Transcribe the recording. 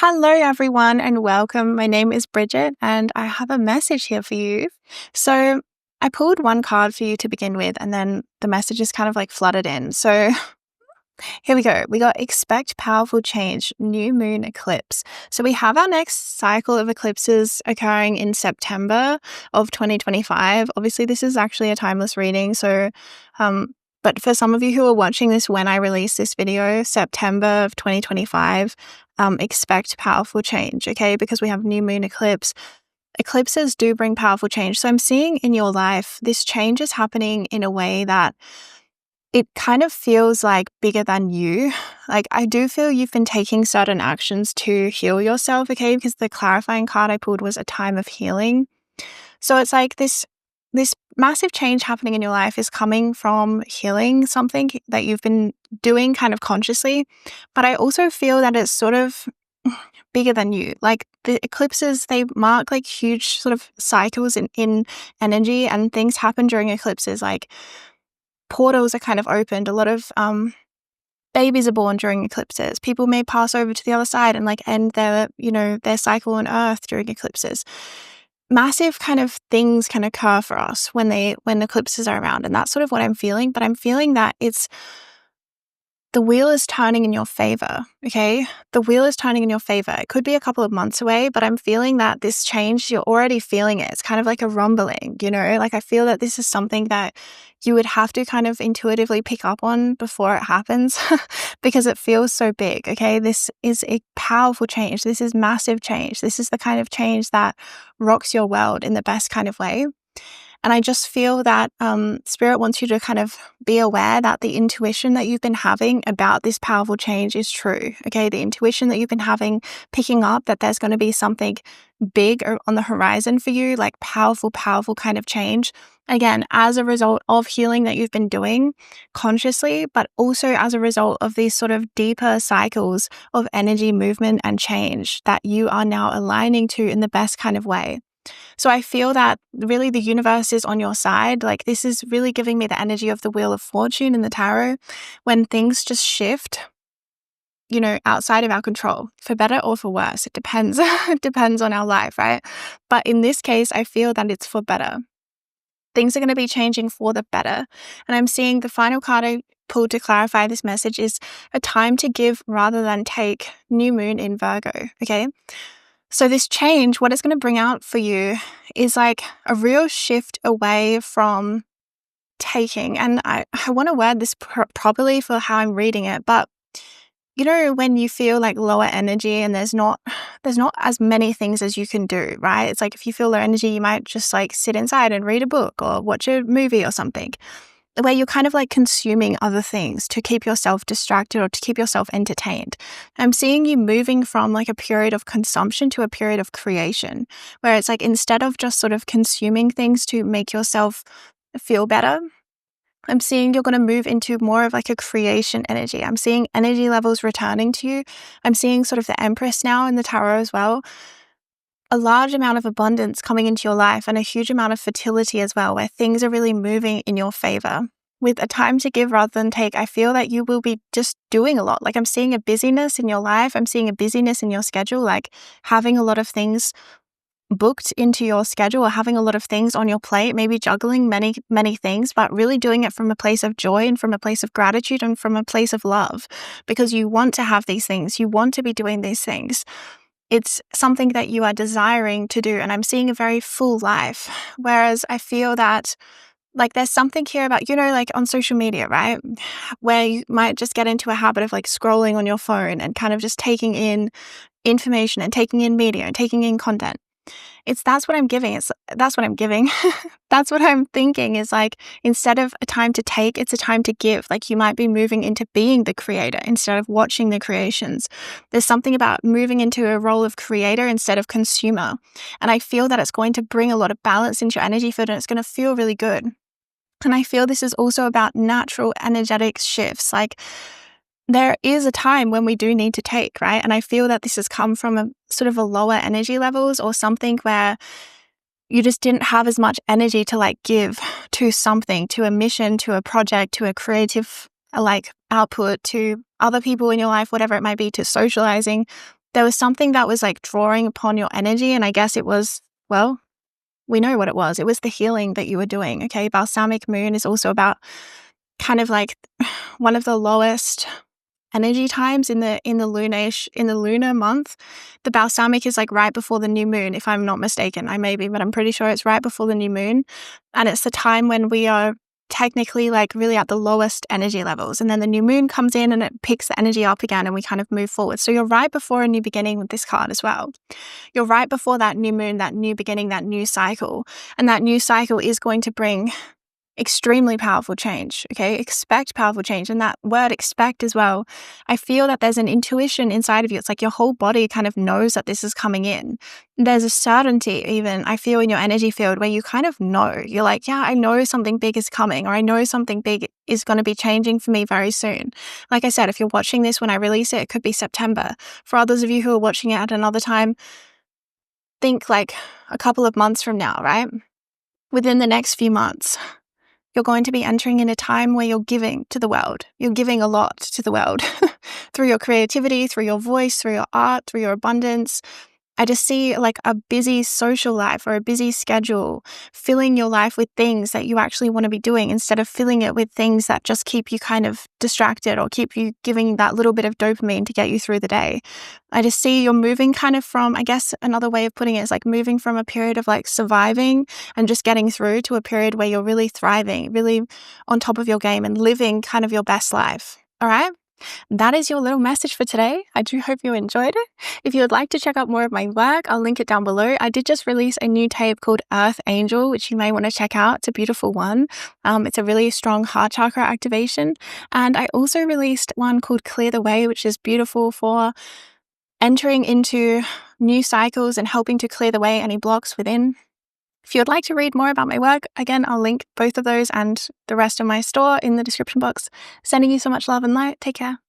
Hello, everyone, and welcome. My name is Bridget, and I have a message here for you. So, I pulled one card for you to begin with, and then the messages kind of like flooded in. So, here we go. We got expect powerful change, new moon eclipse. So, we have our next cycle of eclipses occurring in September of 2025. Obviously, this is actually a timeless reading. Um, but for some of you who are watching this when I release this video, September of 2025, expect powerful change, okay? Because we have new moon eclipse. Eclipses do bring powerful change. So I'm seeing in your life, this change is happening in a way that it kind of feels like bigger than you. Like, I do feel you've been taking certain actions to heal yourself, okay? Because the clarifying card I pulled was a time of healing. So it's like this massive change happening in your life is coming from healing something that you've been doing kind of consciously. But I also feel that it's sort of bigger than you. Like, the eclipses, they mark like huge sort of cycles in energy, and things happen during eclipses. Like, portals are kind of opened. A lot of babies are born during eclipses. People may pass over to the other side and like end their cycle on Earth during eclipses. Massive kind of things can occur for us when eclipses are around, and that's sort of what I'm feeling. But I'm feeling that the wheel is turning in your favor, okay? The wheel is turning in your favor. It could be a couple of months away, but I'm feeling that this change, you're already feeling it. It's kind of like a rumbling, Like, I feel that this is something that you would have to kind of intuitively pick up on before it happens because it feels so big, okay? This is a powerful change. This is massive change. This is the kind of change that rocks your world in the best kind of way. And I just feel that Spirit wants you to kind of be aware that the intuition that you've been having about this powerful change is true, okay? The intuition that you've been having, picking up that there's going to be something big on the horizon for you, like powerful kind of change. Again, as a result of healing that you've been doing consciously, but also as a result of these sort of deeper cycles of energy, movement, and change that you are now aligning to in the best kind of way. So I feel that really the universe is on your side. Like, this is really giving me the energy of the Wheel of Fortune in the tarot when things just shift, outside of our control, for better or for worse. It depends. It depends on our life, right? But in this case, I feel that it's for better. Things are going to be changing for the better. And I'm seeing the final card I pulled to clarify this message is a time to give rather than take, new moon in Virgo, okay? So this change, what it's going to bring out for you is like a real shift away from taking. And I want to word this properly for how I'm reading it. But when you feel like lower energy and there's not as many things as you can do, right? It's like if you feel low energy, you might just like sit inside and read a book or watch a movie or something, where you're kind of like consuming other things to keep yourself distracted or to keep yourself entertained. I'm seeing you moving from like a period of consumption to a period of creation, where it's like instead of just sort of consuming things to make yourself feel better, I'm seeing you're going to move into more of like a creation energy. I'm seeing energy levels returning to you. I'm seeing sort of the Empress now in the tarot as well. A large amount of abundance coming into your life and a huge amount of fertility as well, where things are really moving in your favor. With a time to give rather than take, I feel that you will be just doing a lot. Like, I'm seeing a busyness in your life. I'm seeing a busyness in your schedule, like having a lot of things booked into your schedule or having a lot of things on your plate, maybe juggling many, many things, but really doing it from a place of joy and from a place of gratitude and from a place of love, because you want to have these things. You want to be doing these things. It's something that you are desiring to do. And I'm seeing a very full life. Whereas I feel that like there's something here about, like on social media, right? Where you might just get into a habit of like scrolling on your phone and kind of just taking in information and taking in media and taking in content. That's what I'm giving. That's what I'm giving. That's what I'm thinking is like, instead of a time to take, it's a time to give. Like, you might be moving into being the creator instead of watching the creations. There's something about moving into a role of creator instead of consumer. And I feel that it's going to bring a lot of balance into your energy field and it's going to feel really good. And I feel this is also about natural energetic shifts. Like, there is a time when we do need to take, right? And I feel that this has come from a sort of a lower energy levels or something where you just didn't have as much energy to like give to something, to a mission, to a project, to a creative like output, to other people in your life, whatever it might be, to socializing. there was something that was like drawing upon your energy. And I guess it was, well, we know what it was. It was the healing that you were doing. Okay. Balsamic moon is also about kind of like one of the lowest energy times in the lunar month. The balsamic is like right before the new moon, if I'm not mistaken. I may be, but I'm pretty sure it's right before the new moon. And it's the time when we are technically like really at the lowest energy levels. And then the new moon comes in and it picks the energy up again and we kind of move forward. So you're right before a new beginning with this card as well. You're right before that new moon, that new beginning, that new cycle. And that new cycle is going to bring extremely powerful change. Okay. Expect powerful change. And that word expect as well, I feel that there's an intuition inside of you. It's like your whole body kind of knows that this is coming in. There's a certainty even I feel in your energy field where you kind of know, you're like, yeah, I know something big is coming, or I know something big is going to be changing for me very soon. Like I said, if you're watching this when I release it, it could be September. For others of you who are watching it at another time, think like a couple of months from now, right? Within the next few months, you're going to be entering in a time where you're giving to the world. You're giving a lot to the world through your creativity, through your voice, through your art, through your abundance. I just see like a busy social life or a busy schedule, filling your life with things that you actually want to be doing instead of filling it with things that just keep you kind of distracted or keep you giving that little bit of dopamine to get you through the day. I just see you're moving kind of from, I guess another way of putting it is like moving from a period of like surviving and just getting through to a period where you're really thriving, really on top of your game and living kind of your best life. All right? That is your little message for today. I do hope you enjoyed it. If you would like to check out more of my work, I'll link it down below. I did just release a new tape called Earth Angel, which you may want to check out. It's a beautiful one. It's a really strong heart chakra activation. And I also released one called Clear the Way, which is beautiful for entering into new cycles and helping to clear the way any blocks within. If you would like to read more about my work, again, I'll link both of those and the rest of my store in the description box. Sending you so much love and light. Take care.